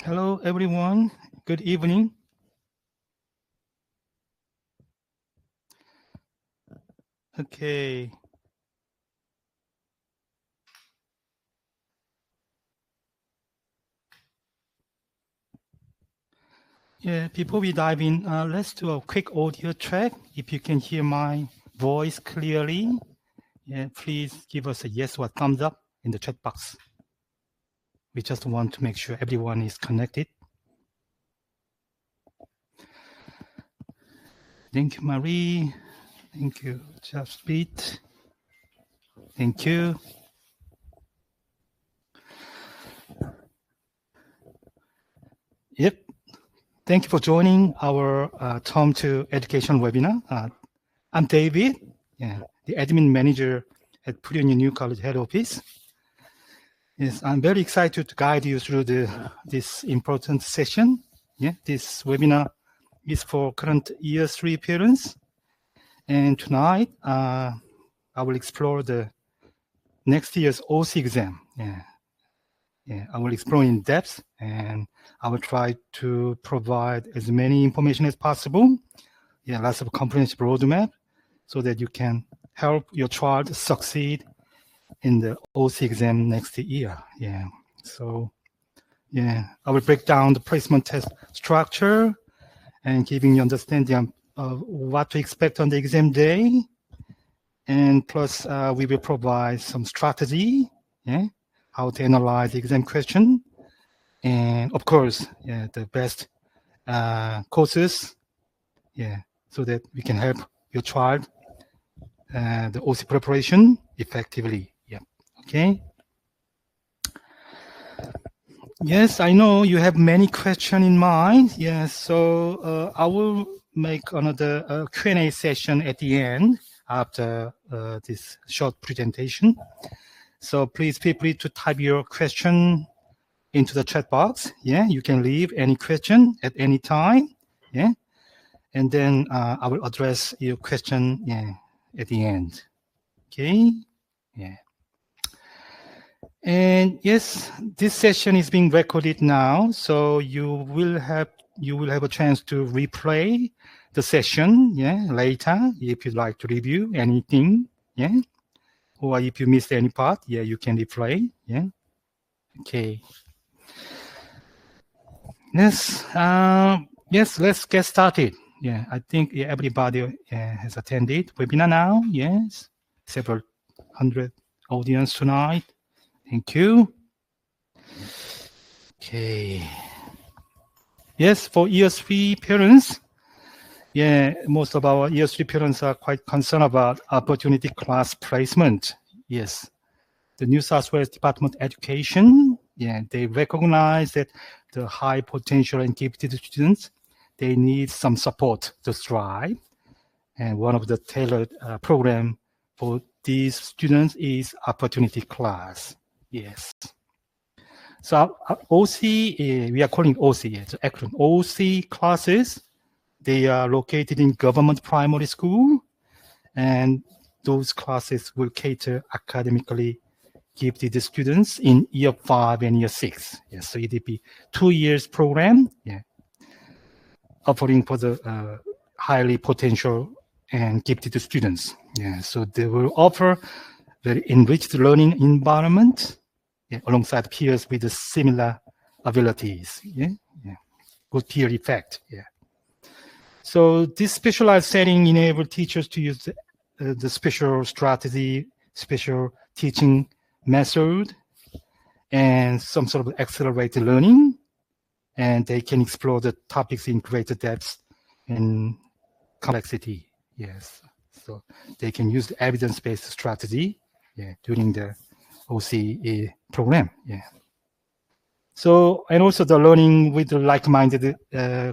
Hello, everyone. Good evening. Okay. Yeah, before we dive in, let's do a quick audio check. If you can hear my voice clearly, yeah, please give us a yes or thumbs up in the chat box. We just want to make sure everyone is connected. Thank you, Marie. Thank you, Jaspreet. Thank you. Yep. Thank you for joining our Tom to Education webinar. I'm David, the admin manager at Pre-Uni New College Head Office. Yes, I'm very excited to guide you through this important session. Yeah, this webinar is for current year 3 parents. And tonight, I will explore the next year's OC exam. I will explore in depth, and I will try to provide as many information as possible. Yeah, lots of comprehensive roadmap so that you can help your child succeed in the OC exam next year. Yeah. So, yeah, I will break down the placement test structure and giving you understanding of what to expect on the exam day. And plus, we will provide some strategy, how to analyze the exam question. And of course, the best courses, so that we can help your child the OC preparation effectively. Yeah. Okay. Yes, I know you have many questions in mind. Yes, so I will make another Q&A session at the end after this short presentation. So please feel free to type your question into the chat box. Yeah, you can leave any question at any time. Yeah, and then I will address your question at the end. Okay. Yeah. And yes, this session is being recorded now, so you will have a chance to replay the session, later if you'd like to review anything, or if you missed any part, you can replay, Okay. Yes, yes, let's get started. Yeah, I think everybody has attended webinar now. Yes, several hundred audience tonight. Thank you. Okay. Yes, for year 3 parents, most of our year 3 parents are quite concerned about opportunity class placement. Yes, the New South Wales Department of Education, they recognize that the high potential and gifted students, they need some support to thrive. And one of the tailored program for these students is opportunity class. Yes. So OC, we are calling OC, it's acronym OC classes. They are located in government primary school, and those classes will cater academically gifted students in year 5 and year 6. Yes, so it will be 2 years program, offering for the highly potential and gifted students. So they will offer very enriched learning environment alongside peers with similar abilities. Good peer effect. So this specialized setting enables teachers to use the special strategy, special teaching method, and some sort of accelerated learning, and they can explore the topics in greater depth and complexity. Yes, so they can use the evidence-based strategy during the OCE program. So, and also the learning with the like-minded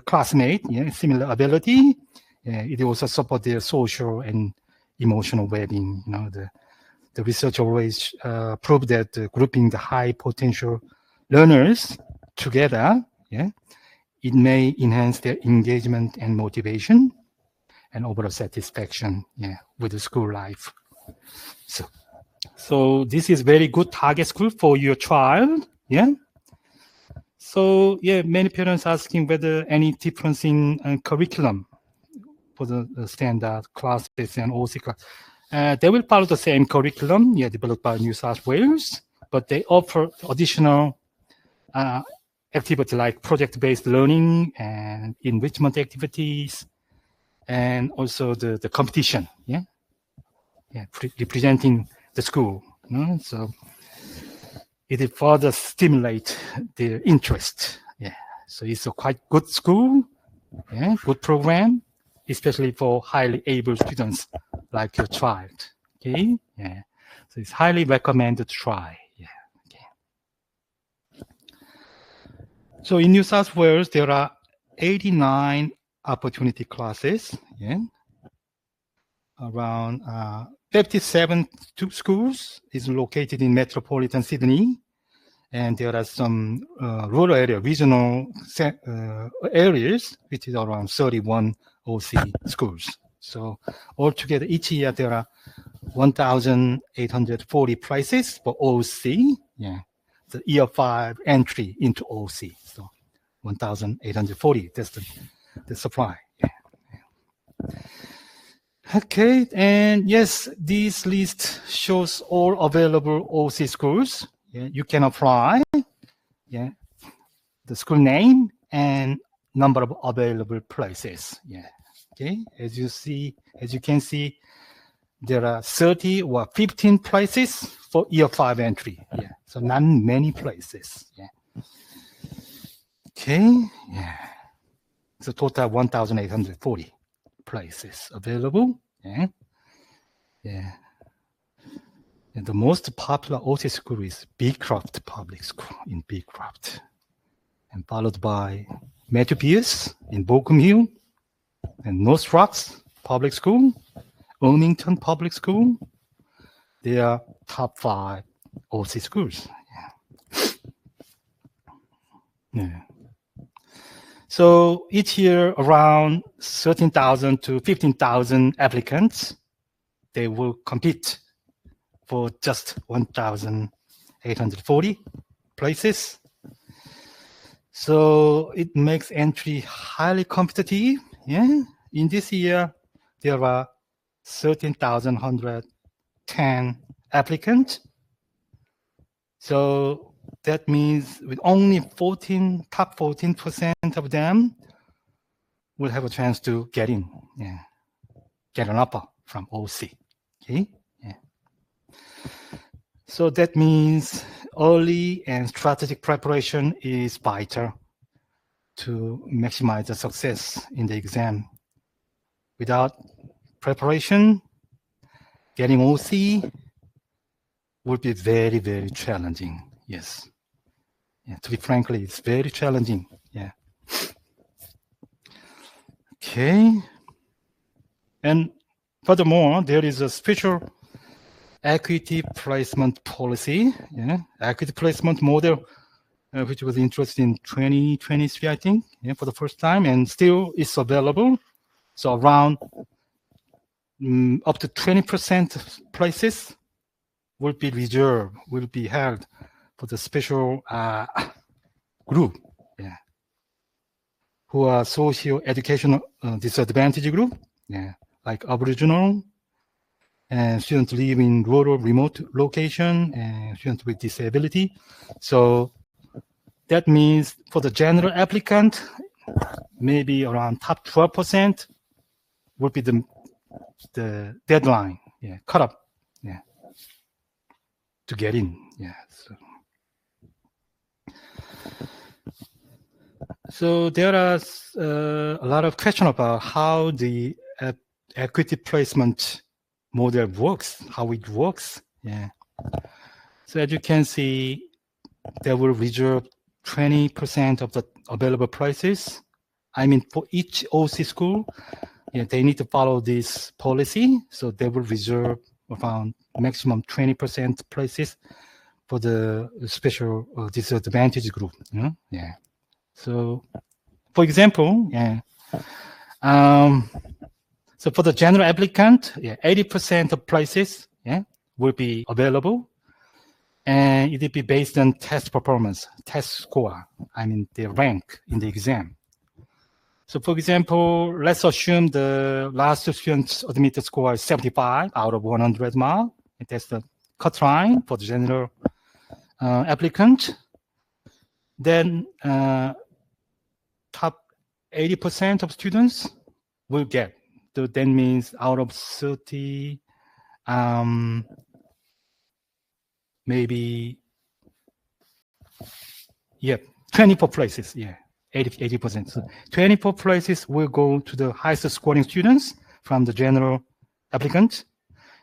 classmate, similar ability. It also support their social and emotional well-being. The research always proved that grouping the high potential learners together, it may enhance their engagement and motivation and overall satisfaction, with the school life. So this is very good target school for your child, So yeah, many parents asking whether any difference in curriculum for the standard classes and OC class. They will follow the same curriculum, developed by New South Wales, but they offer additional activity like project-based learning and enrichment activities, and also the competition, representing the school. So it will further stimulate their interest. So it's a quite good school, good program, especially for highly able students like your child. Okay, so it's highly recommended to try. So in New South Wales, there are 89 opportunity classes. Around 57 schools is located in metropolitan Sydney, and there are some rural area, regional areas, which is around 31 OC schools. So altogether, each year there are 1,840 places for OC. The year 5 entry into OC. So 1,840. That's the supply. Okay, and yes, this list shows all available OC schools. You can apply. The school name and number of available places. Okay, as you can see, there are 30 or 15 places for year 5 entry. So not many places. Okay, so total 1,840 places available. And the most popular OC school is Beecroft Public School in Beecroft, and followed by Matthew Pierce in Bochum Hill, and North Rocks Public School, Wilmington Public School. They are top 5 OC schools. So each year, around 13,000 to 15,000 applicants, they will compete for just 1,840 places. So it makes entry highly competitive. In this year, there are 13,110 applicants. So that means with only top 14% of them will have a chance to get in, get an offer from OC. Okay. So that means early and strategic preparation is vital to maximize the success in the exam. Without preparation, getting OC would be very, very challenging. Yes. To be frankly, it's very challenging. Okay. And furthermore, there is a special equity placement policy, equity placement model, which was introduced in 2023, I think, for the first time, and still is available. So around up to 20% places will be reserved, will be held for the special group, who are socio-educational disadvantaged group, like Aboriginal, and students live in rural remote location, and students with disability. So that means for the general applicant, maybe around top 12% would be the deadline, cut up, to get in. So there are a lot of questions about how the equity placement model works, how it works. So as you can see, they will reserve 20% of the available places. I mean, for each OC school, they need to follow this policy. So they will reserve around maximum 20% places for the special disadvantaged group. So, for example, so for the general applicant, 80% of places will be available. And it'd be based on test performance, test score, I mean the rank in the exam. So for example, let's assume the last student's admitted score is 75 out of 100 mark. That's the cut line for the general applicant. Then top 80% of students will get. So that means out of 30, maybe, 24 places, 80%. So 24 places will go to the highest scoring students from the general applicant.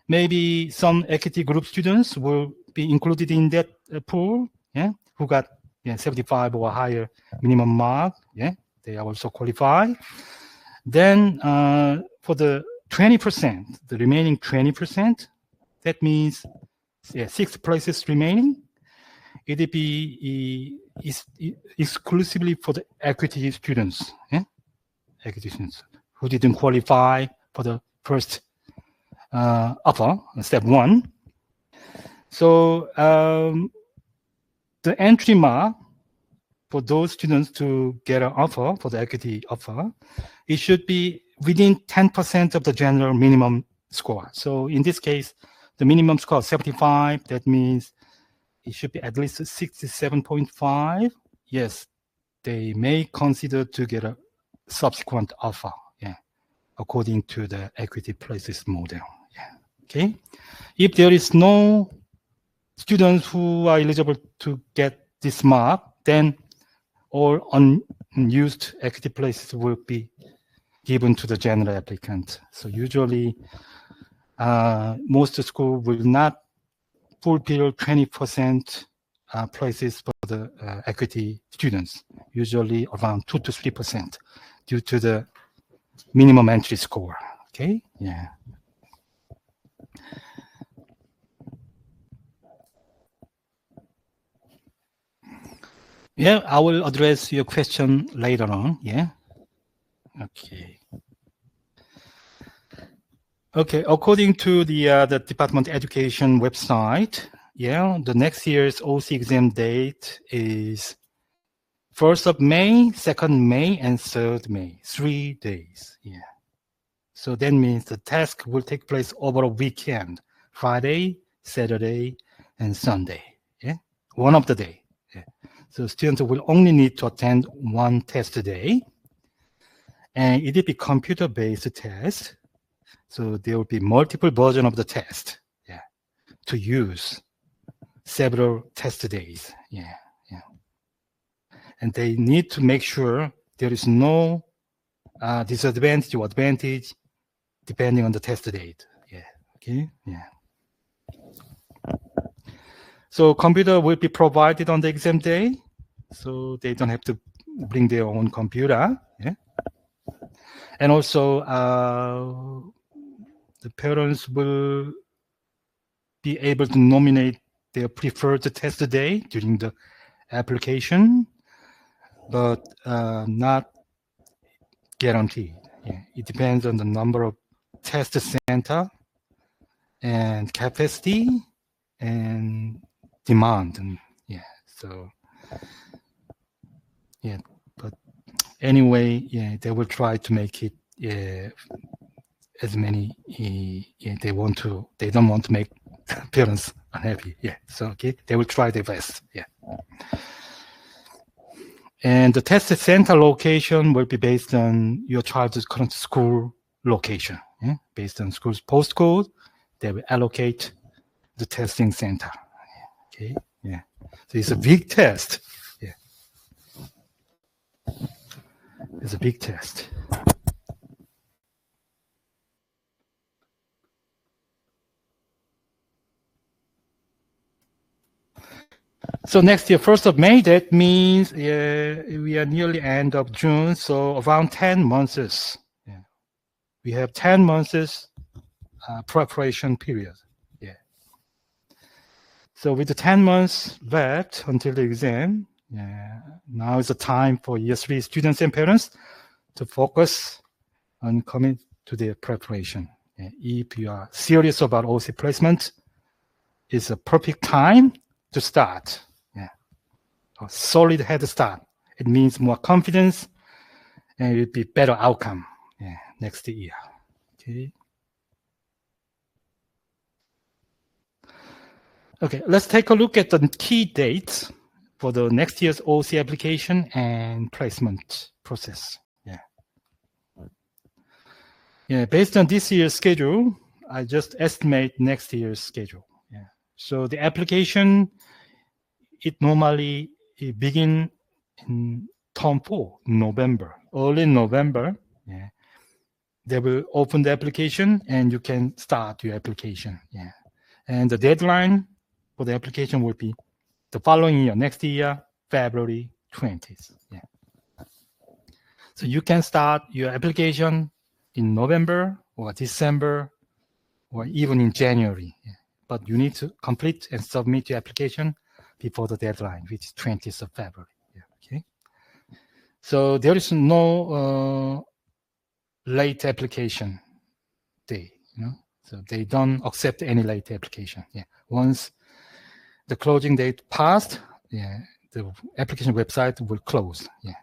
Maybe some equity group students will be included in that pool, who got 75 or higher minimum mark, they are also qualified. Then for the 20%, the remaining 20%, that means 6 places remaining. It'd be exclusively for the equity students, equity students who didn't qualify for the first offer, step 1. So the entry mark for those students to get an offer, for the equity offer, it should be within 10% of the general minimum score. So in this case, the minimum score is 75. That means it should be at least 67.5. Yes, they may consider to get a subsequent offer, according to the equity places model. Okay. If there is no students who are eligible to get this mark, then all unused equity places will be given to the general applicant. So usually, most schools will not fulfill 20% places for the equity students, usually around 2 to 3% due to the minimum entry score. Okay, I will address your question later on. Okay, according to the Department of Education website, the next year's OC exam date is 1st of May, 2nd May, and 3rd May, 3 days. So that means the test will take place over a weekend, Friday, Saturday, and Sunday. One of the day. So students will only need to attend one test a day, and it will be computer-based test. So there will be multiple versions of the test, to use several test days, And they need to make sure there is no disadvantage or advantage depending on the test date. So computer will be provided on the exam day, so they don't have to bring their own computer. And also, the parents will be able to nominate their preferred test day during the application, but not guaranteed. It depends on the number of test center and capacity and demand. And but anyway, they will try to make it as many. They don't want to make parents unhappy. So they will try their best. And the test center location will be based on your child's current school location. Based on school's postcode, they will allocate the testing center. So it's a big test. It's a big test. So next year, 1st of May, that means we are nearly end of June, so around 10 months. We have 10 months preparation period. So with the 10 months left until the exam, now is the time for year 3 students and parents to focus on coming to their preparation. If you are serious about OC placement, it's a perfect time to start. Yeah, a solid head start. It means more confidence, and it will be better outcome. Yeah, next year. Okay. Okay, let's take a look at the key dates for the next year's OC application and placement process. Yeah, based on this year's schedule, I just estimate next year's schedule. Yeah. So the application, it normally begin in term 4, November, early November. Yeah. They will open the application and you can start your application. Yeah. And the deadline for the application will be the following year, next year, February 20th. Yeah. So you can start your application in November or December or even in January. Yeah. But you need to complete and submit your application before the deadline, which is 20th of February. Yeah. Okay. So there is no late application day. So they don't accept any late application. Yeah. Once the closing date passed, yeah, the application website will close. Yeah.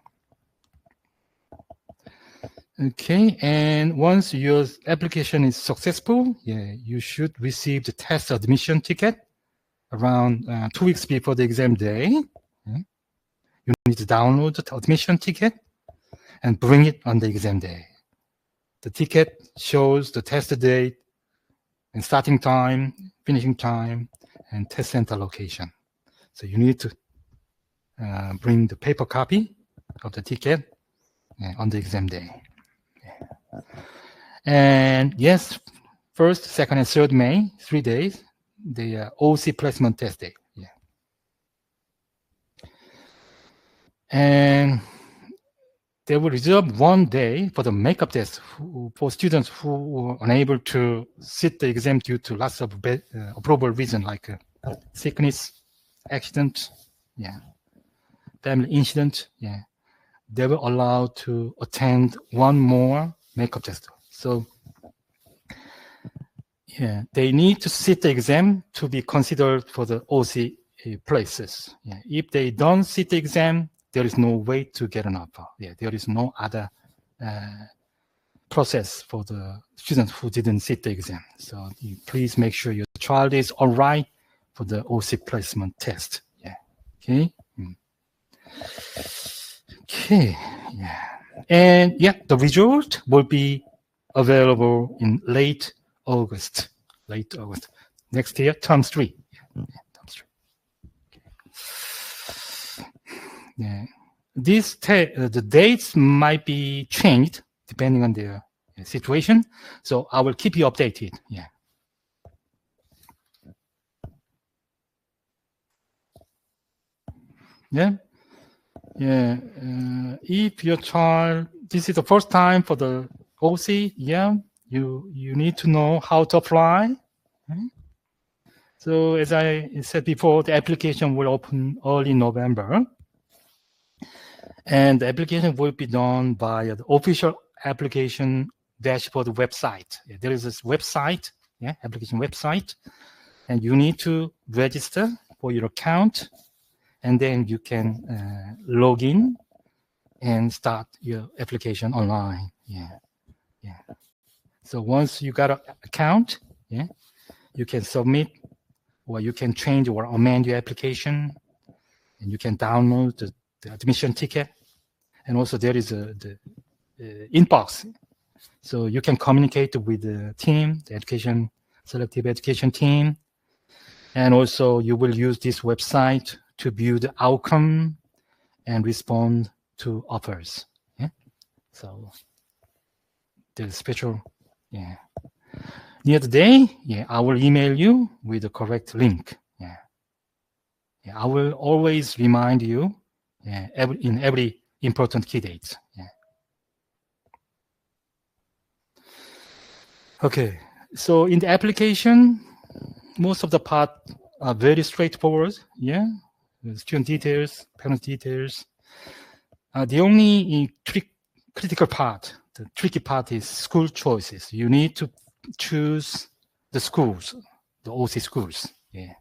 Okay, and once your application is successful, yeah, you should receive the test admission ticket around 2 weeks before the exam day. Yeah. You need to download the admission ticket and bring it on the exam day. The ticket shows the test date and starting time, finishing time, and test center location. So you need to bring the paper copy of the ticket on the exam day. Yeah. And yes, 1st, 2nd, and 3rd May, 3 days, the OC placement test day. Yeah. And they will reserve 1 day for the makeup test for students who were unable to sit the exam due to lots of probable reason like sickness, accident, yeah, family incident. Yeah, they were allowed to attend 1 more makeup test. So yeah, they need to sit the exam to be considered for the OC places. Yeah, if they don't sit the exam, there is no way to get an offer. Yeah, there is no other process for the students who didn't sit the exam. So please make sure your child is all right for the OC placement test. Yeah. Okay. Okay. Yeah. And yeah, the result will be available in late August. Next year, term 3. Yeah, term 3. Yeah, the dates might be changed depending on the situation. So I will keep you updated. Yeah. Yeah. Yeah. If your child, this is the first time for the OC, yeah, you need to know how to apply. Okay? So as I said before, the application will open early November. And the application will be done by the official application dashboard website. Yeah, there is this website, yeah, application website, and you need to register for your account, and then you can log in and start your application online. Yeah, yeah. So once you got an account, yeah, you can submit, or you can change or amend your application, and you can download the admission ticket. And also there is the inbox. So you can communicate with the team, the selective education team. And also you will use this website to view the outcome and respond to offers. Yeah. So there's special, yeah. Near the day, yeah, I will email you with the correct link. Yeah. Yeah, I will always remind you, yeah, in every important key dates. Yeah. Okay, so in the application, most of the part are very straightforward. Yeah, the student details, parent details. The only critical part, the tricky part is school choices. You need to choose the schools, the OC schools. Yeah.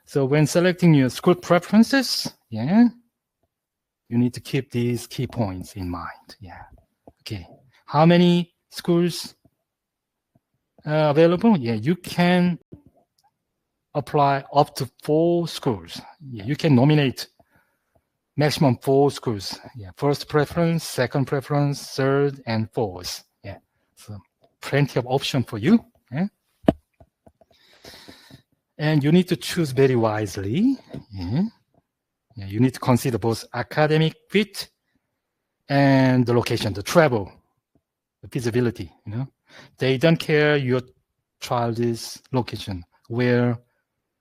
So when selecting your school preferences, yeah, you need to keep these key points in mind. Yeah. Okay. How many schools available? Yeah, you can apply up to 4 schools. Yeah, you can nominate maximum 4 schools. Yeah, first preference, second preference, third, and fourth. Yeah, so plenty of option for you. Yeah? And you need to choose very wisely. Yeah. Yeah, you need to consider both academic fit and the location, the travel, the feasibility. You know, they don't care your child's location, where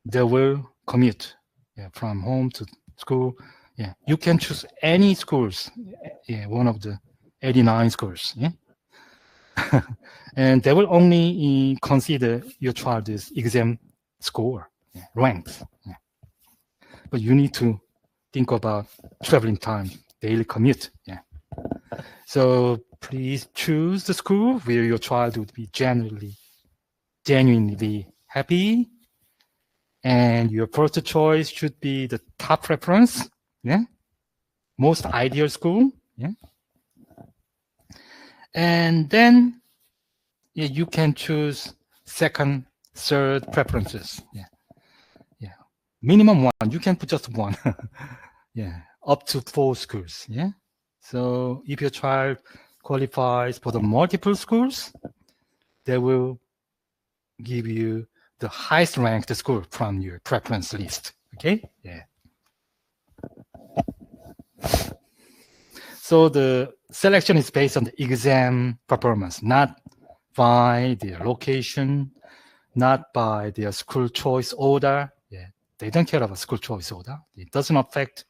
they will commute, yeah, from home to school. Yeah, you can choose any schools, yeah, one of the 89 schools. Yeah, and they will only consider your child's exam score, yeah, ranks. Yeah. But you need to think about traveling time, daily commute. Yeah. So please choose the school where your child would be genuinely happy, and your first choice should be the top preference. Yeah, most ideal school. Yeah, and then, yeah, you can choose second, third preferences. Yeah, yeah, minimum one. You can put just one. Yeah, up to 4 schools. Yeah, so if your child qualifies for the multiple schools, they will give you the highest ranked school from your preference list. Okay, yeah. So the selection is based on the exam performance, not by their location, not by their school choice order. Yeah, they don't care about school choice order. It doesn't affect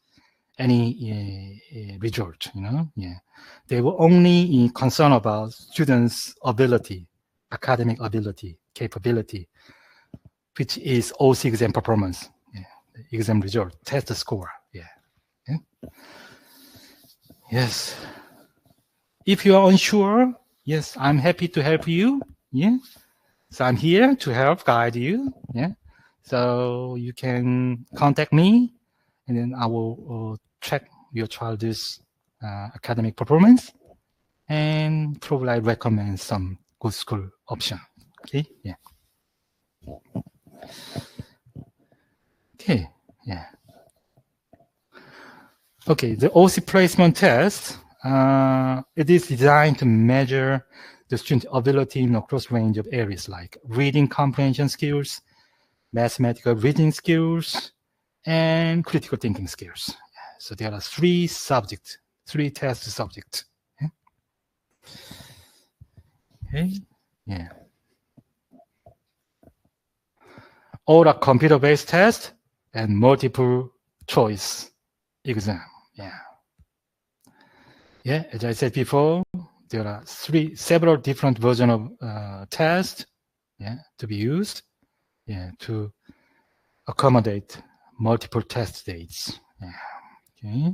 any result. You know, yeah, they were only concerned about students' ability, academic ability, capability, which is OC exam performance, yeah, exam result, test score. Yeah. Yeah. Yes. If you are unsure, yes, I'm happy to help you. Yeah. So I'm here to help guide you. Yeah. So you can contact me, and then I will check your child's academic performance and probably recommend some good school option. Okay. Yeah. Okay. Yeah. Okay. The OC placement test. It is designed to measure the student's ability in a cross range of areas like reading comprehension skills, mathematical reading skills, and critical thinking skills. So there are 3 subjects, 3 test subjects. Okay. Yeah. All are computer-based tests and multiple choice exam. Yeah. Yeah, as I said before, there are several different versions of tests, yeah, to be used, yeah, to accommodate multiple test dates. Yeah. Okay.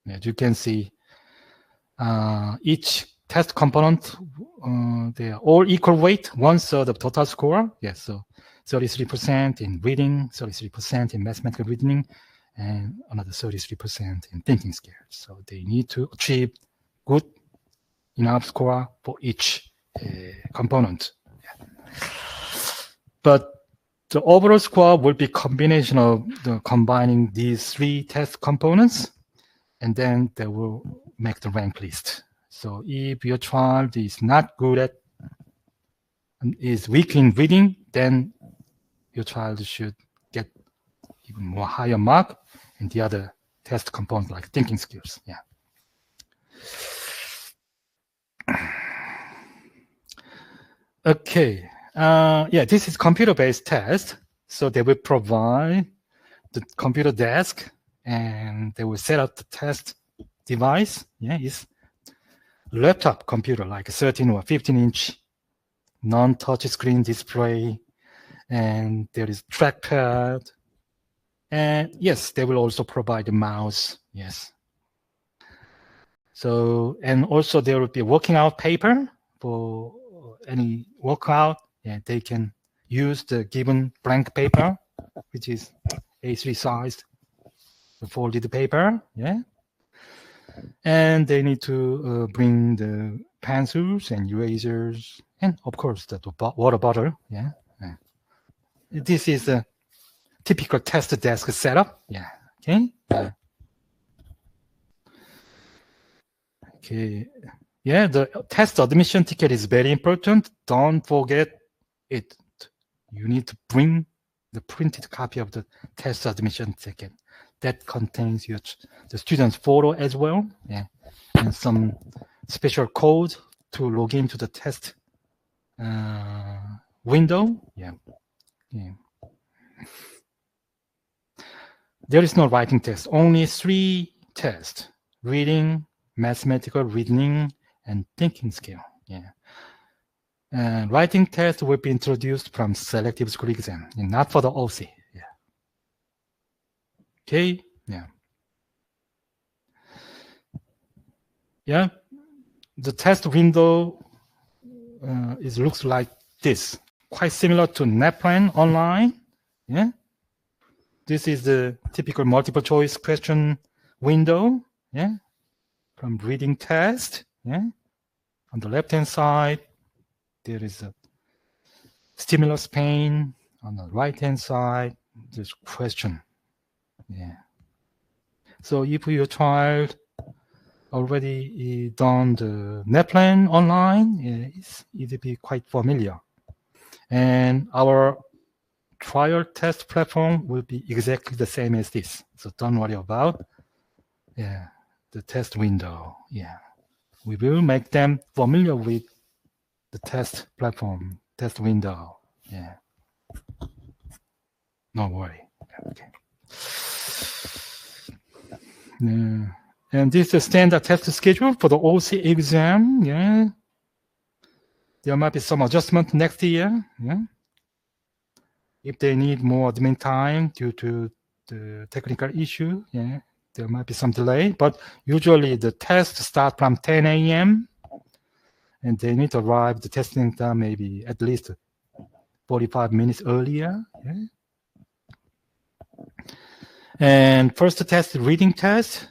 As you can see, each test component, they are all equal weight, 1/3 of total score. Yes, so 33% in reading, 33% in mathematical reasoning, and another 33% in thinking skills. So they need to achieve good enough score for each component. Yeah. But the overall score will be combination of combining these 3 test components, and then they will make the rank list. So if your child is not good at, is weak in reading, then your child should get even more higher mark in the other test components like thinking skills. Yeah. Okay. Yeah, this is computer-based test. So they will provide the computer desk, and they will set up the test device. Yeah, it's laptop computer, like a 13 or 15-inch non-touch screen display, and there is trackpad. And yes, they will also provide a mouse. Yes. So, and also there will be a working out paper for any workout. Yeah, they can use the given blank paper which is A3 sized folded paper, yeah. And they need to bring the pencils and erasers, and of course the water bottle, yeah. This is a typical test desk setup, yeah. Okay. Okay. Yeah, the test admission ticket is very important. Don't forget it. You need to bring the printed copy of the test admission ticket. That contains the student's photo as well, yeah, and some special code to log into the test window. Yeah. There is no writing test, only 3 tests: reading, mathematical reasoning, and thinking skill. Yeah. And writing test will be introduced from selective school exam, and not for the OC. Yeah. Okay. Yeah. Yeah. The test window looks like this, quite similar to NetPlan online. Yeah. This is the typical multiple choice question window. Yeah. From reading test. Yeah. On the left-hand side, there is a stimulus pane. On the right-hand side, there's question. Yeah. So if your child already done the NetPlan online, it'll be quite familiar. And our trial test platform will be exactly the same as this. So don't worry about the test window. Yeah. We will make them familiar with the test platform, test window. Yeah. No worry. Okay. And this is the standard test schedule for the OC exam. Yeah. There might be some adjustment next year. Yeah. If they need more admin time due to the technical issue, yeah, there might be some delay. But usually the tests start from 10 a.m. and they need to arrive the testing time maybe at least 45 minutes earlier. Yeah. And first test, reading test,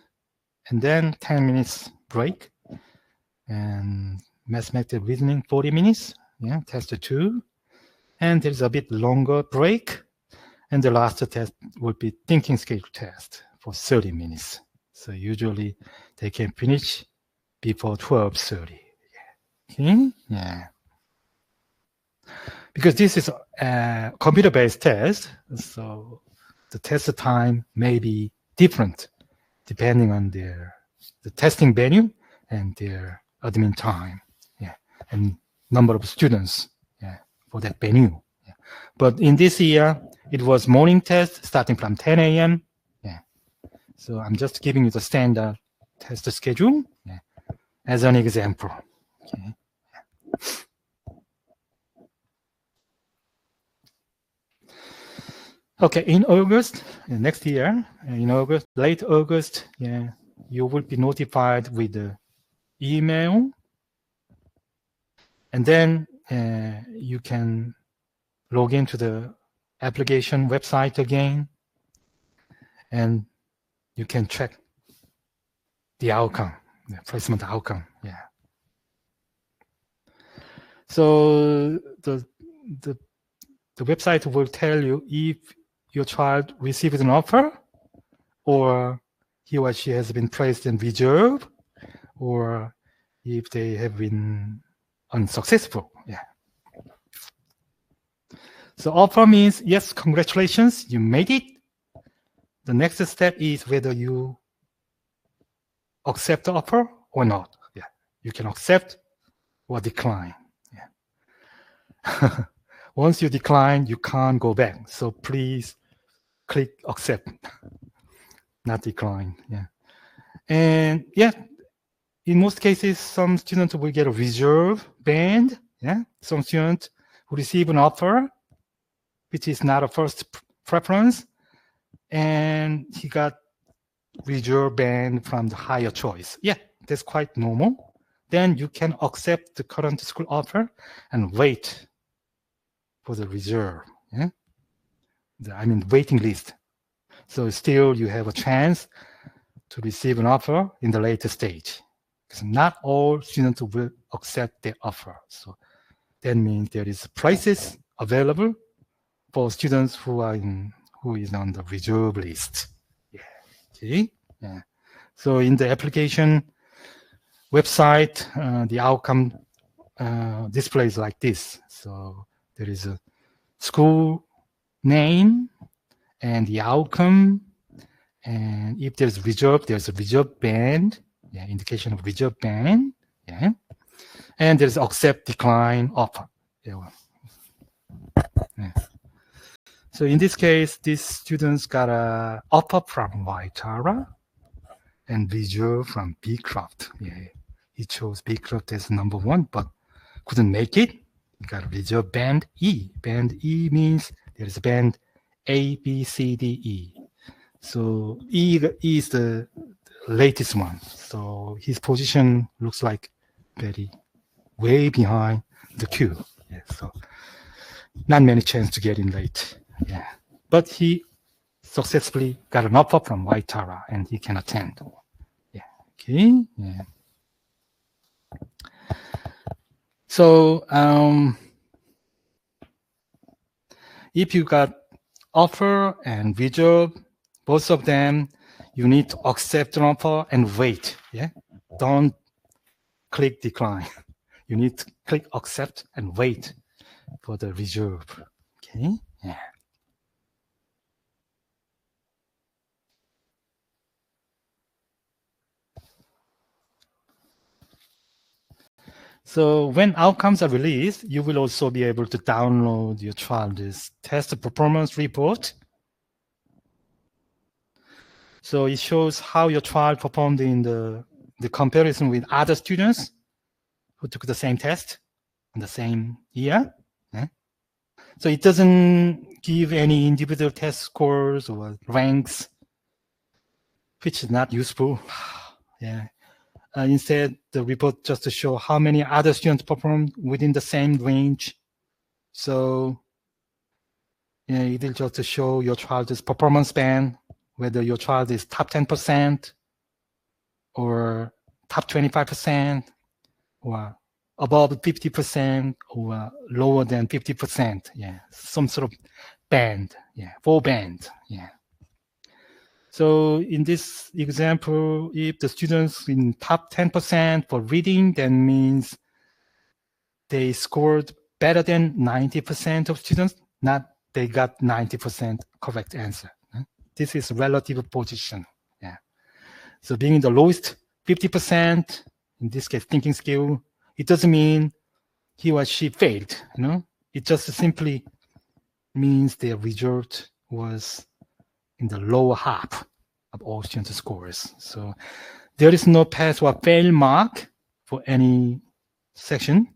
and then 10 minutes break. And mathematical reasoning, 40 minutes. Yeah, test 2. And there's a bit longer break. And the last test would be thinking skill test for 30 minutes. So usually they can finish before 12:30. Okay? Yeah. Because this is a computer-based test, so the test time may be different depending on the testing venue and their admin time, yeah, and number of students, yeah, for that venue. Yeah. But in this year, it was morning test starting from 10 a.m. Yeah. So I'm just giving you the standard test schedule, yeah, as an example. Okay. Okay, in August, next year, in August, late August, yeah, you will be notified with the email, and then you can log into the application website again, and you can check the outcome, the placement outcome. Yeah. So the website will tell you if your child received an offer, or he or she has been placed in reserve, or if they have been unsuccessful. Yeah. So offer means, yes, congratulations, you made it. The next step is whether you accept the offer or not. Yeah. You can accept or decline. Yeah. Once you decline, you can't go back. So please click accept, not decline. Yeah. And yeah, in most cases, some students will get a reserve band. Yeah. Some students who receive an offer, which is not a first preference, and he got reserve band from the higher choice. Yeah, that's quite normal. Then you can accept the current school offer and wait for the reserve. Yeah. waiting list. So still you have a chance to receive an offer in the later stage. Because not all students will accept the offer. So that means there is prices available for students who is on the reserve list. Yeah. See? Yeah. So in the application website, the outcome displays like this. So there is a school name and the outcome, and if there's a reserve band, yeah, indication of reserve band, yeah, and there's accept, decline, offer. Yeah. Yeah. So in this case, these students got a offer from Waitara and reserve from Beecroft. Yeah, he chose Beecroft as number one, but couldn't make it. He got reserve band E. Band E means there's a band A, B, C, D, E. So E is the latest one. So his position looks like very way behind the queue. Yeah, so not many chance to get in late. Yeah, but he successfully got an offer from Waitara and he can attend. Yeah. Okay. Yeah. So if you got offer and reserve, both of them, you need to accept an offer and wait. Yeah. Don't click decline. You need to click accept and wait for the reserve. Okay. Yeah. So when outcomes are released, you will also be able to download your child's test performance report. So it shows how your child performed in the comparison with other students who took the same test in the same year. Yeah. So it doesn't give any individual test scores or ranks, which is not useful. Yeah. Instead, the report just to show how many other students performed within the same range. So yeah, it will just to show your child's performance band, whether your child is top 10% or top 25% or above 50% or lower than 50%. Yeah, some sort of band. Yeah, full band. Yeah. So in this example, if the students in top 10% for reading, that means they scored better than 90% of students, not they got 90% correct answer. This is relative position. Yeah. So being in the lowest 50%, in this case, thinking skill, it doesn't mean he or she failed. It just simply means their result was in the lower half of all students' scores. So there is no pass or fail mark for any section.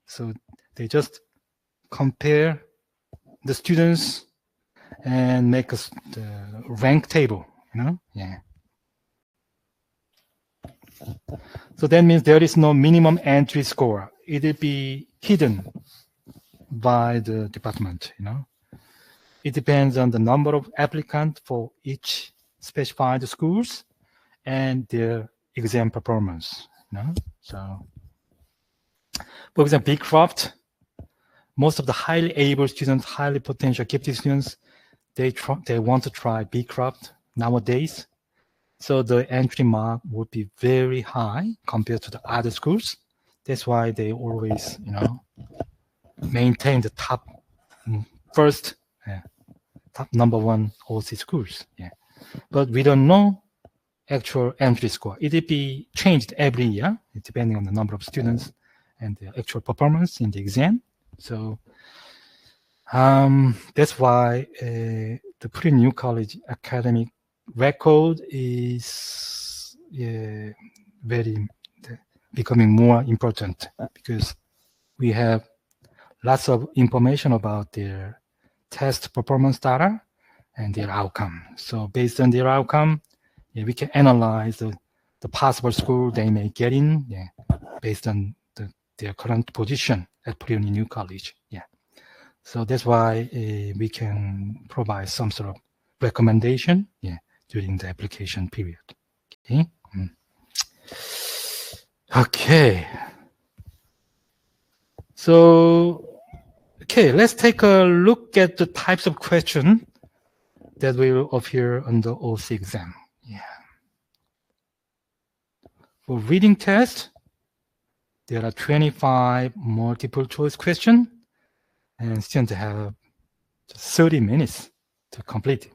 So they just compare the students and make the rank table, Yeah. So that means there is no minimum entry score. It will be hidden by the department, It depends on the number of applicants for each specified schools and their exam performance, So, for example, Beecroft, most of the highly able students, highly potential gifted students, they want to try Beecroft nowadays. So the entry mark would be very high compared to the other schools. That's why they always, maintain the top first, top number one OC schools. Yeah, but we don't know actual entry score. It will be changed every year, depending on the number of students and the actual performance in the exam. So that's why the Pre-Uni college academic record is very becoming more important because we have lots of information about their test performance data and their outcome. So based on their outcome, we can analyze the possible school they may get in based on their current position at Pre-Uni college. Yeah. So that's why we can provide some sort of recommendation, during the application period. Okay. Okay. So, let's take a look at the types of question that will appear on the OC exam. For reading test, there are 25 multiple choice questions, and students have just 30 minutes to complete it.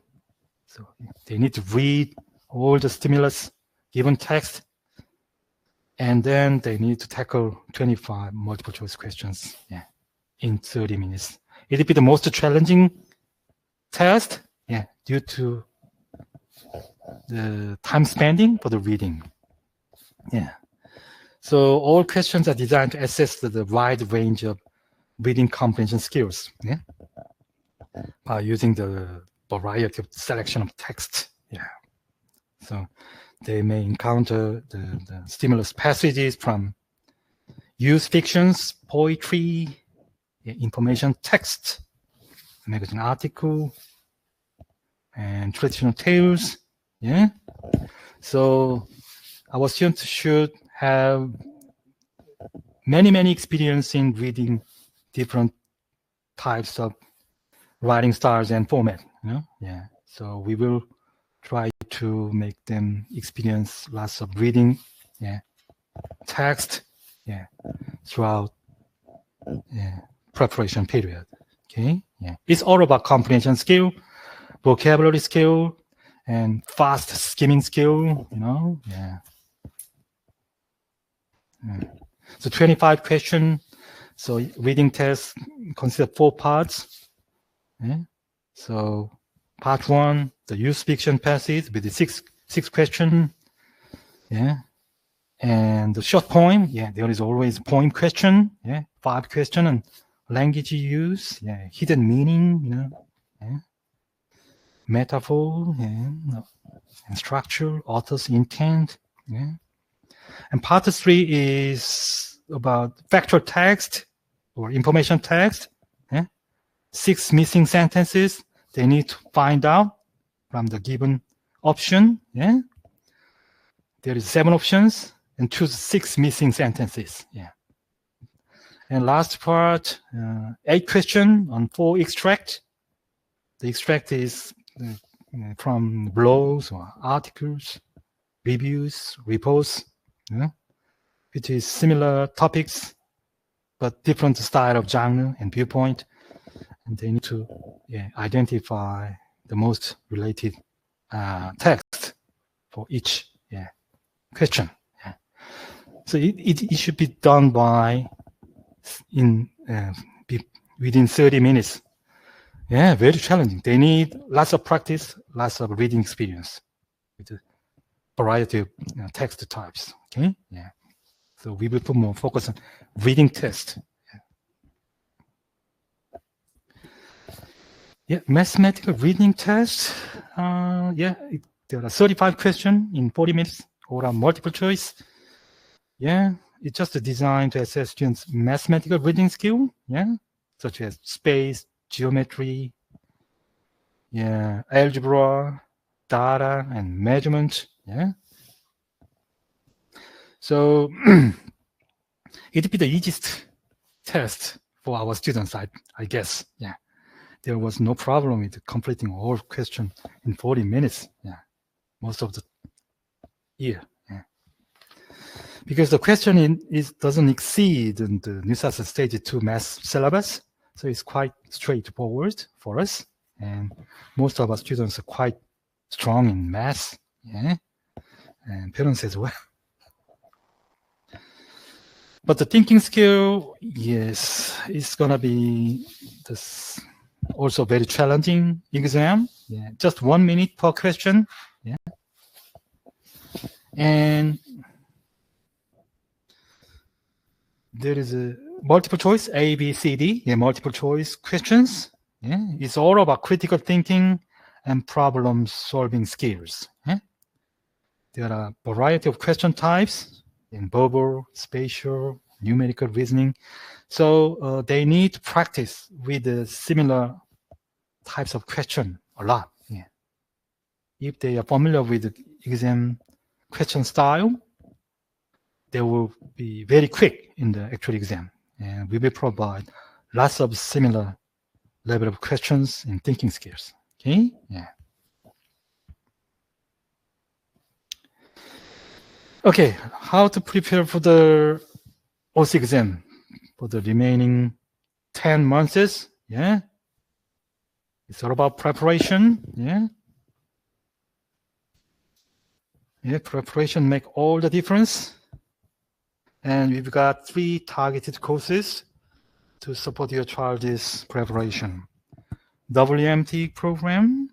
So they need to read all the stimulus given text, and then they need to tackle 25 multiple choice questions in 30 minutes. It'll be the most challenging test due to the time spending for the reading. So all questions are designed to assess the wide range of reading comprehension skills by using the variety of selection of text. So they may encounter the stimulus passages from used fictions, poetry, information text, magazine article, and traditional tales. So our students should have many experience in reading different types of writing styles and format. So we will try to make them experience lots of reading text throughout preparation period. It's all about comprehension skill, vocabulary skill, and fast skimming skill. So 25 questions. So reading test consists of 4 parts. So part 1, the used fiction passage with the six questions. And the short poem, there is always poem question, 5 questions on language use, hidden meaning, metaphor, and structure, author's intent. And part 3 is about factual text or information text. 6 missing sentences they need to find out from the given option. There is 7 options and choose 6 missing sentences. And last part, 8 questions on 4 extract. The extract is from blogs or articles, reviews, reports, which is similar topics, but different style of genre and viewpoint. And they need to identify the most related text for each question. So it should be done within 30 minutes. Very challenging. They need lots of practice, lots of reading experience with a variety of text types. So we will put more focus on reading test. Mathematical reading test. There are 35 questions in 40 minutes, or multiple choice. It's just designed to assess students' mathematical reading skill, such as space, geometry, algebra, data, and measurement. So it'd be the easiest test for our students, I guess. There was no problem with completing all questions in 40 minutes. Most of the year. Because the question doesn't exceed the NUSAS Stage 2 math syllabus, so it's quite straightforward for us. And most of our students are quite strong in math, and parents as well. But the thinking skill, it's gonna be this also very challenging exam. Just 1 minute per question. And there is a multiple choice, A, B, C, D, multiple choice questions. It's all about critical thinking and problem solving skills. There are a variety of question types in verbal, spatial, numerical reasoning. So they need to practice with similar types of question a lot. Yeah. If they are familiar with the exam question style, they will be very quick in the actual exam. And we will provide lots of similar level of questions and thinking skills. Okay? Yeah. Okay, how to prepare for the OC exam for the remaining 10 months? Yeah. It's all about preparation. Yeah. Yeah, preparation make all the difference. And we've got 3 targeted courses to support your child's preparation. WMT program,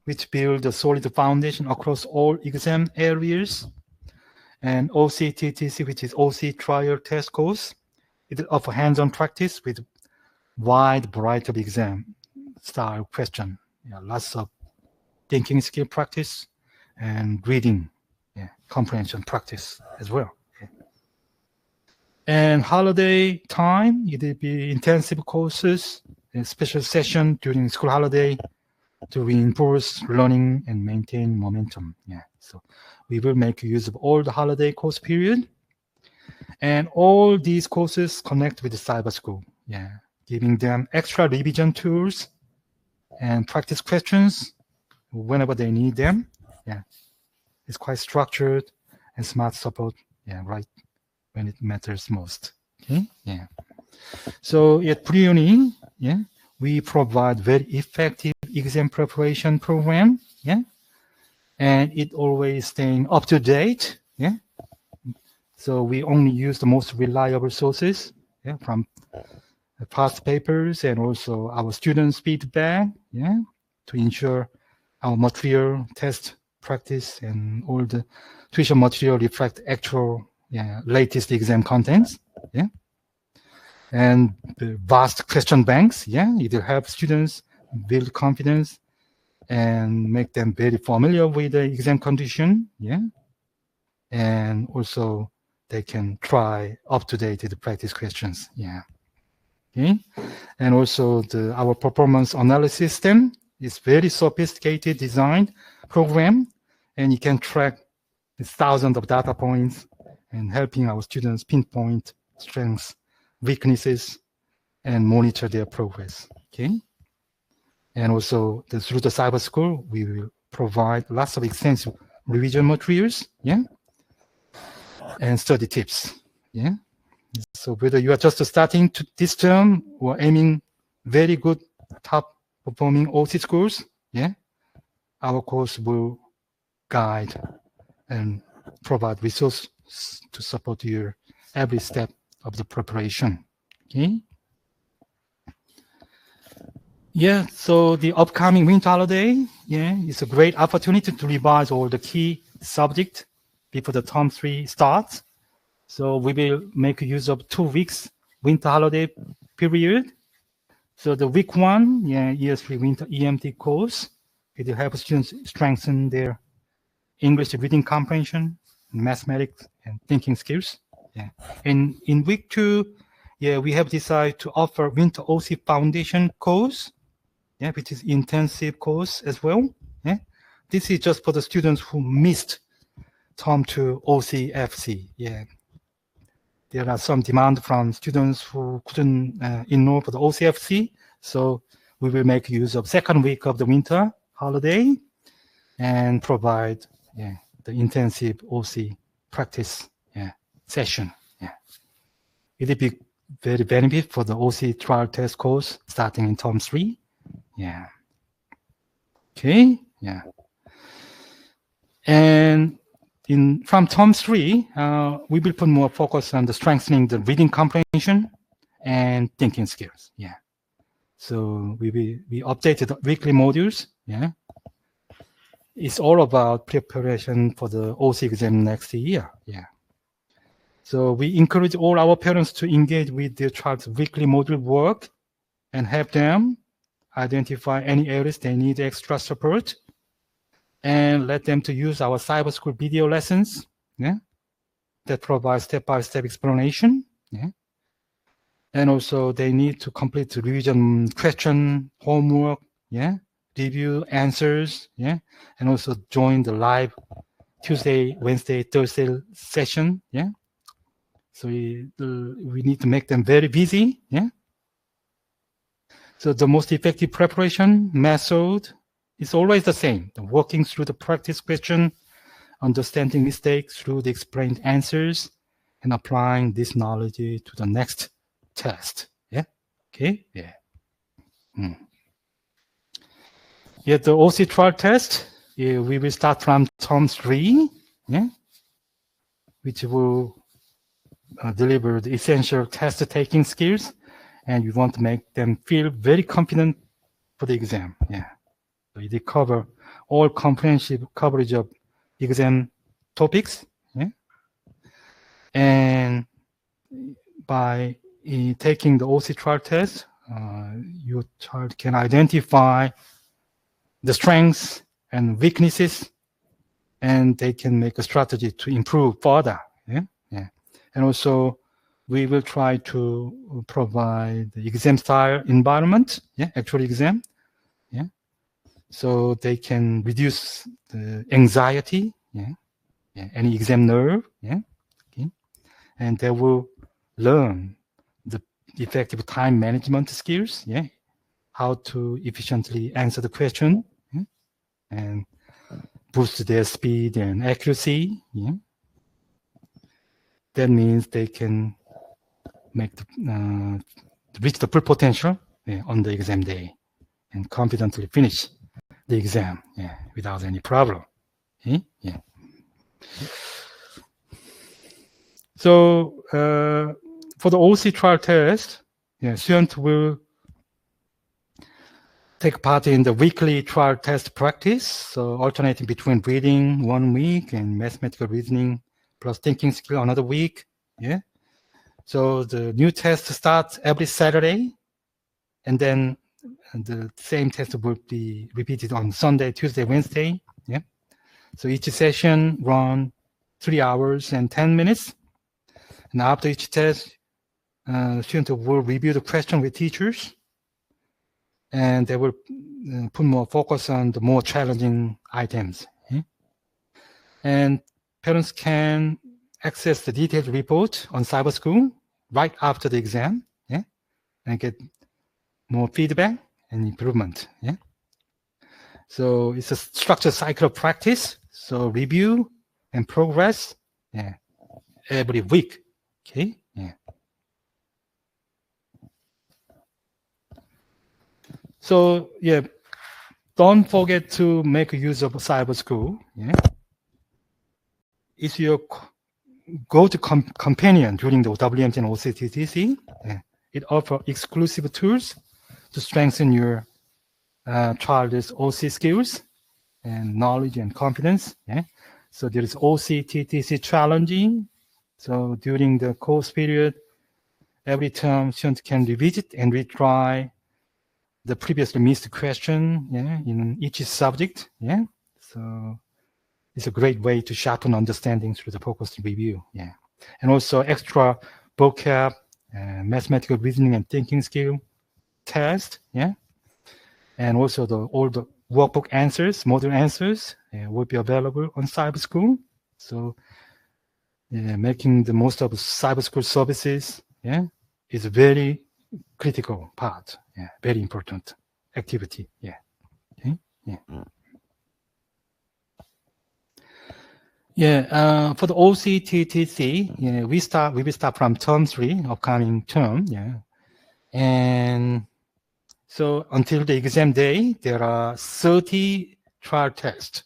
which build a solid foundation across all exam areas, and OCTTC, which is OC trial test course. It offers hands-on practice with wide variety of exam style question. Yeah, lots of thinking skill practice and reading, comprehension practice as well. And holiday time, it will be intensive courses and special session during school holiday to reinforce learning and maintain momentum. Yeah, so we will make use of all the holiday course period, and all these courses connect with the cyber school. Yeah, giving them extra revision tools and practice questions whenever they need them. Yeah, it's quite structured and smart support. Yeah, right when it matters most. Okay, yeah. So at Pre-Uni, yeah, we provide very effective exam preparation program. Yeah, and it always staying up to date. Yeah, so we only use the most reliable sources. Yeah, from past papers and also our students' feedback. Yeah, to ensure our material, test, practice, and all the tuition material reflect actual, latest exam contents. Yeah, and the vast question banks. Yeah, it will help students build confidence and make them very familiar with the exam condition. Yeah, and also they can try up-to-date the practice questions. Yeah. Okay, and also our performance analysis system is very sophisticated designed program, and you can track the thousands of data points and helping our students pinpoint strengths, weaknesses, and monitor their progress. Okay, and also through the cyber school, we will provide lots of extensive revision materials, and study tips. Yeah. So whether you are just starting this term or aiming very good top performing OC schools, our course will guide and provide resources to support your every step of the preparation. Okay. Yeah, so the upcoming winter holiday, is a great opportunity to revise all the key subjects before the term 3 starts. So we will make use of 2 weeks winter holiday period. So the week 1, year 3 winter EMT course, it will help students strengthen their English reading comprehension, mathematics, and thinking skills. Yeah. And in week 2, we have decided to offer winter OC foundation course, which is intensive course as well. Yeah. This is just for the students who missed term 2 OCFC. Yeah. There are some demand from students who couldn't enroll for the OCFC. So we will make use of second week of the winter holiday and provide the intensive OC practice session. Yeah. It will be very benefit for the OC trial test course starting in term 3. Yeah. Okay. Yeah. And from term 3, we will put more focus on the strengthening the reading comprehension and thinking skills. Yeah. So we updated the weekly modules. Yeah. It's all about preparation for the OC exam next year. Yeah. So we encourage all our parents to engage with their child's weekly module work and help them identify any areas they need extra support, and let them to use our cyber school video lessons, that provides step-by-step explanation. Yeah. And also they need to complete the revision question, homework, yeah, review answers, yeah, and also join the live Tuesday, Wednesday, Thursday session, yeah. So we need to make them very busy, yeah. So the most effective preparation method is always the same, working through the practice question, understanding mistakes through the explained answers, and applying this knowledge to the next test. Yeah. Okay. Yeah. Yeah. The OC trial test. Yeah, we will start from term 3. Yeah. Which will deliver the essential test taking skills, and we want to make them feel very confident for the exam. Yeah. So they cover all comprehensive coverage of exam topics. Yeah. And by taking the OC trial test, your child can identify the strengths and weaknesses, and they can make a strategy to improve further. Yeah? Yeah. And also, we will try to provide the exam style environment, yeah, actual exam, yeah, so they can reduce the anxiety, yeah, yeah, any exam nerve, yeah, okay, and they will learn the effective time management skills, yeah, how to efficiently answer the question, yeah, and boost their speed and accuracy. Yeah. That means they can make reach the full potential, yeah, on the exam day and confidently finish the exam, yeah, without any problem. Okay? Yeah. So for the OC trial test, yeah, students will take part in the weekly trial test practice, so alternating between reading 1 week and mathematical reasoning plus thinking skill another week. Yeah. So the new test starts every Saturday, and then the same test will be repeated on Sunday, Tuesday, Wednesday. Yeah. So each session run 3 hours and 10 minutes. And after each test, students will review the question with teachers, and they will put more focus on the more challenging items. Yeah? And parents can access the detailed report on Cyber School right after the exam, yeah, and get more feedback and improvement. Yeah. So it's a structured cycle of practice. So review and progress, yeah, every week. Okay. Yeah. So yeah, don't forget to make use of Cyber School. Yeah. It's your go-to companion during the WMT and OCTTC. Yeah. It offers exclusive tools to strengthen your child's OC skills and knowledge and confidence. Yeah. So there is OCTTC challenging. So during the course period, every term students can revisit and retry the previously missed question, yeah, in each subject. Yeah. So it's a great way to sharpen understanding through the focused review. Yeah. And also extra vocab, mathematical reasoning and thinking skill test. Yeah. And also all the workbook answers, module answers will be available on Cyber School. So making the most of Cyber School services, yeah, is a very critical part. Yeah, very important activity. Yeah. Okay. Yeah. Yeah. For the OCTTC, yeah, we will start from term 3, upcoming term. Yeah. And so until the exam day, there are 30 trial tests.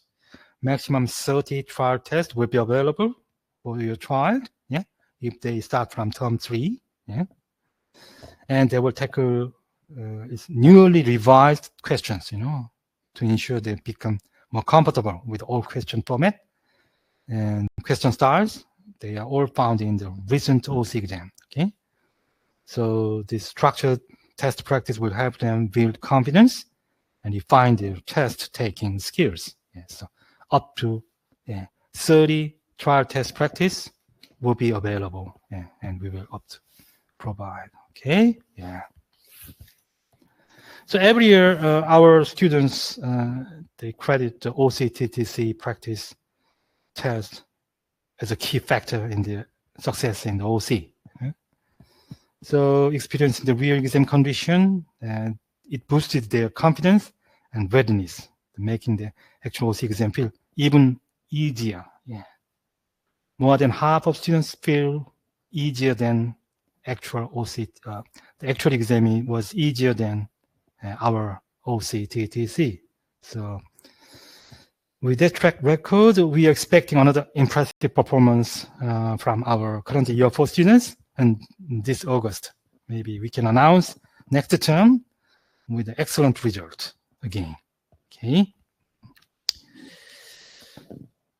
Maximum 30 trial tests will be available for your child, yeah, if they start from term 3, yeah. And they will tackle newly revised questions, you know, to ensure they become more comfortable with all question format and question styles. They are all found in the recent OC exam, okay? So this structured test practice will help them build confidence and refine their test-taking skills. Yeah, so up to 30 trial test practice will be available, yeah, and we will opt to provide. Okay, yeah. So every year, our students they credit the OCTTC practice test as a key factor in the success in the OC. So experiencing the real exam condition, and it boosted their confidence and readiness, making the actual OC exam feel even easier. Yeah. More than half of students feel easier than actual OC. The actual exam was easier than our OCTTC. So with that track record, we are expecting another impressive performance from our current year 4 students. And this August, maybe we can announce next term with an excellent result again. Okay.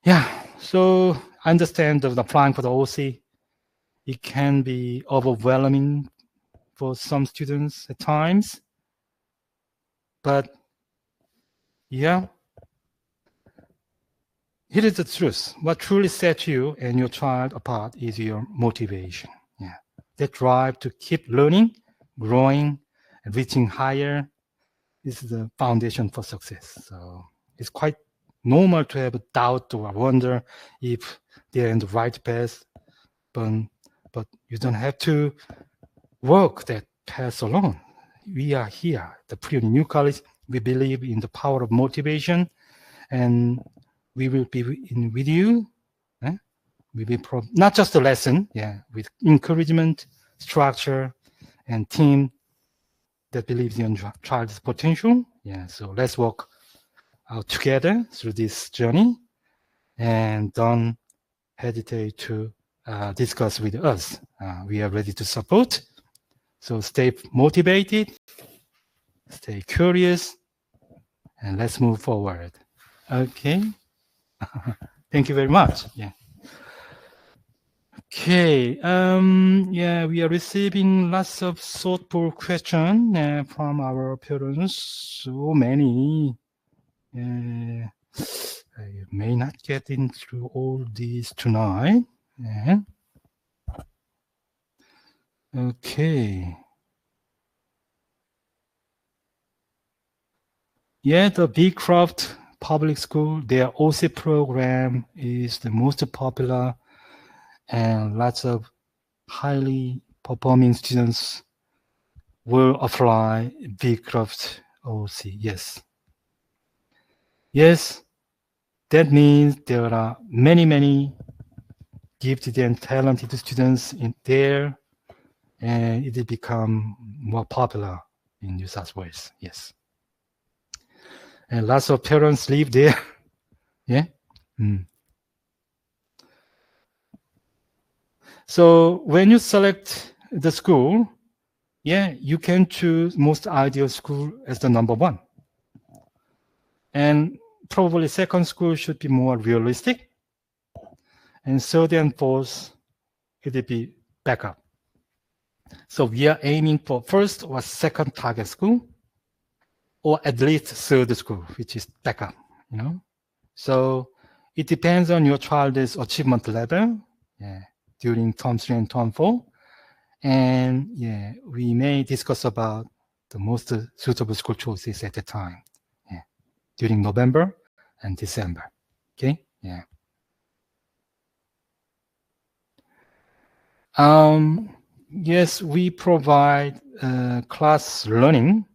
Yeah. So I understand that applying for the OC, it can be overwhelming for some students at times. But yeah, here is the truth. What truly sets you and your child apart is your motivation. Yeah, that drive to keep learning, growing, and reaching higher is the foundation for success. So it's quite normal to have a doubt or wonder if they're in the right path, but you don't have to walk that path alone. We are here, the Pre-Uni New College. We believe in the power of motivation, and we will be with you. We will not just a lesson, yeah, with encouragement, structure, and team that believes in your child's potential. Yeah, so let's walk out together through this journey, and don't hesitate to discuss with us. We are ready to support. So stay motivated, stay curious, and let's move forward. Okay. Thank you very much. Yeah. Okay. Yeah, we are receiving lots of thoughtful questions from our parents. So many. I may not get into all these tonight. Yeah. Okay. Yeah, the Beecroft Public School, their OC program is the most popular, and lots of highly performing students will apply Beecroft OC. Yes. Yes, that means there are many gifted and talented students in there, and it will become more popular in New South Wales. Yes. And lots of parents live there. Yeah. So when you select the school, yeah, you can choose most ideal school as the number one. And probably second school should be more realistic. And third and fourth, it will be backup. So we are aiming for first or second target school, or at least third school, which is backup, you know. So it depends on your child's achievement level, yeah, during term 3 and term 4. And yeah, we may discuss about the most suitable school choices at the time, yeah, during November and December. Okay, yeah. Yes, we provide class learning,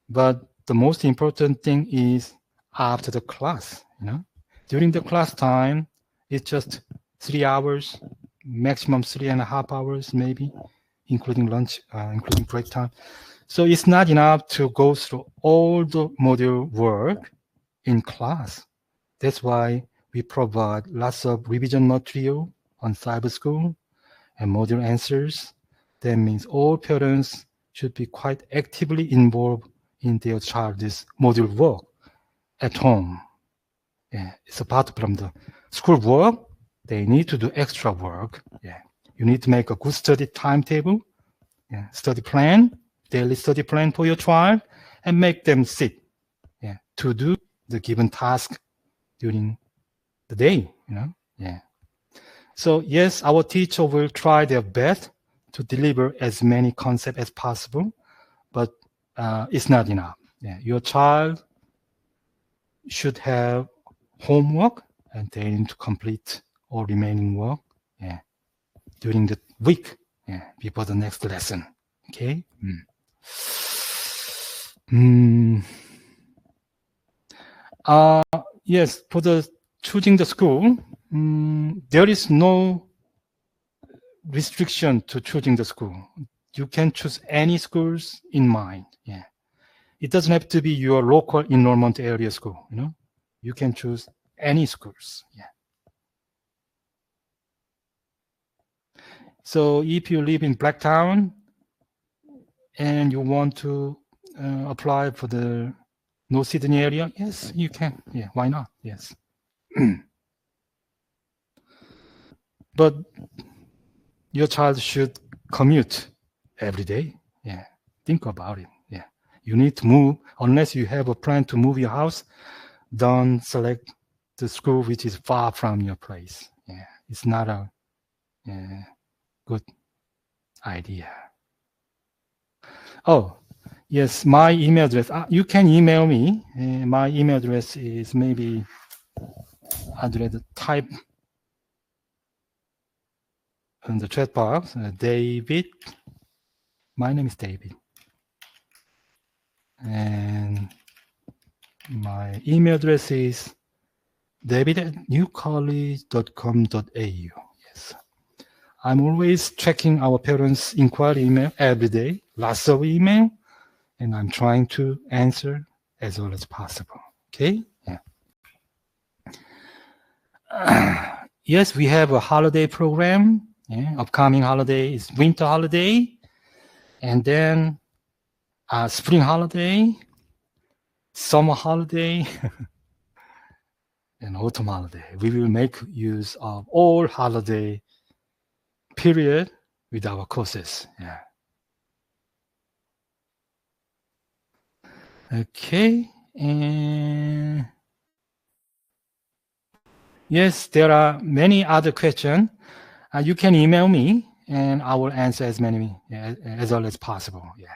but the most important thing is after the class. You know, during the class time, it's just 3 hours, maximum 3.5 hours, maybe, including lunch, including break time. So it's not enough to go through all the module work in class. That's why we provide lots of revision material on cyber school and module answers. That means all parents should be quite actively involved in their child's module work at home. Yeah, it's apart from the school work, they need to do extra work. Yeah, you need to make a good study timetable, yeah, study plan, daily study plan for your child, and make them sit, yeah, to do the given task during the day. You know, yeah. So yes, our teacher will try their best to deliver as many concepts as possible, but it's not enough. Yeah, your child should have homework and they need to complete all remaining work, yeah, during the week, yeah, before the next lesson. Okay. Yes, for the choosing the school, there is no restriction to choosing the school. You can choose any schools in mind. Yeah, it doesn't have to be your local enrollment area school. You know, you can choose any schools. Yeah. So if you live in Blacktown and you want to apply for the North Sydney area, yes, you can. Yeah, why not? Yes. But your child should commute every day. Yeah, think about it. Yeah, you need to move. Unless you have a plan to move your house, don't select the school which is far from your place. Yeah, it's not a good idea. Oh, yes, my email address. You can email me. My email address is maybe I'd type in the chat box. David. My name is David. And my email address is david@newcollege.com.au. Yes. I'm always checking our parents' inquiry email every day, lots of email, and I'm trying to answer as well as possible. Okay? Yeah. Yes, we have a holiday program. Yeah. Upcoming holiday is winter holiday, and then spring holiday, summer holiday, and autumn holiday. We will make use of all holiday period with our courses. Yeah. Okay. And yes, there are many other questions. You can email me, and I will answer as many as well as possible. Yeah.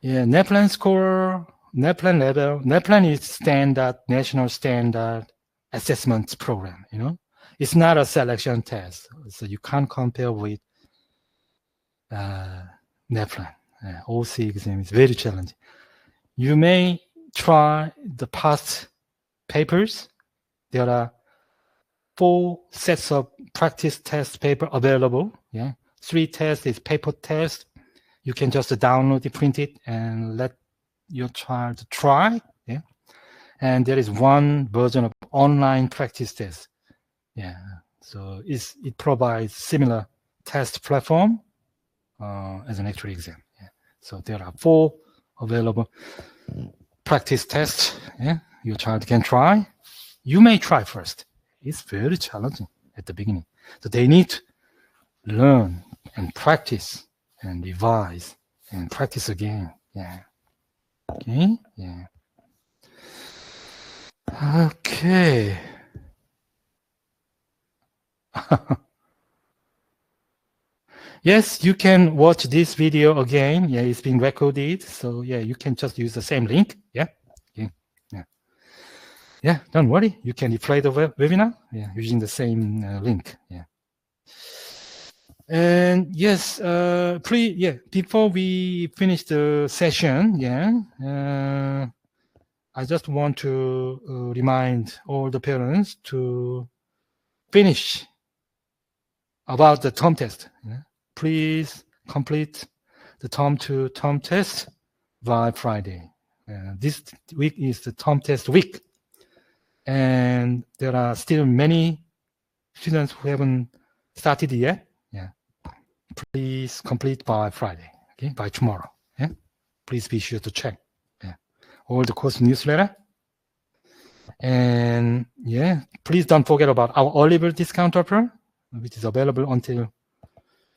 NAPLAN score, NAPLAN level. NAPLAN is standard, national standard assessment program. You know, it's not a selection test, so you can't compare with NAPLAN. OC exam is very challenging. You may try the past papers. There are 4 sets of practice test paper available. Yeah, 3 tests is paper test. You can just download it, print it, and let your child try. Yeah, and there is 1 version of online practice test. Yeah, so it provides similar test platform as an actual exam. Yeah, so there are 4 available practice tests. Yeah, your child can try. You may try first. It's very challenging at the beginning. So they need to learn and practice and revise and practice again. Yeah. Okay. Yeah. Okay. Yes, you can watch this video again. Yeah, it's been recorded. So yeah, you can just use the same link. Yeah. Okay. Yeah. Yeah, don't worry. You can replay the webinar. Yeah, using the same link. Yeah. And yes, before we finish the session, I just want to remind all the parents to finish about the term test. Please complete the term 2 term test by Friday. This week is the term test week. And there are still many students who haven't started yet. Yeah. Please complete by Friday, okay, by tomorrow. Yeah? Please be sure to check all the course newsletter. And yeah, please don't forget about our early bird discount offer, which is available until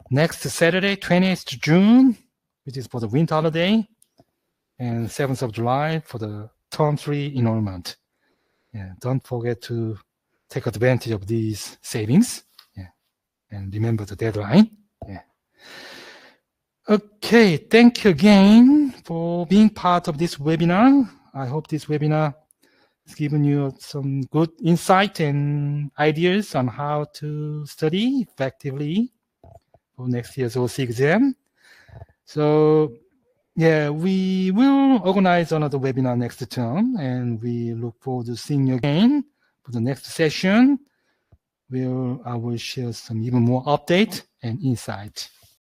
next Saturday, 20th June, which is for the winter holiday, and 7th of July for the term 3 enrollment. Yeah, don't forget to take advantage of these savings. Yeah. And remember the deadline. Yeah. Okay, thank you again for being part of this webinar. I hope this webinar has given you some good insight and ideas on how to study effectively for next year's OC exam. So yeah, we will organize another webinar next term, and we look forward to seeing you again for the next session, where I will share some even more update and insight.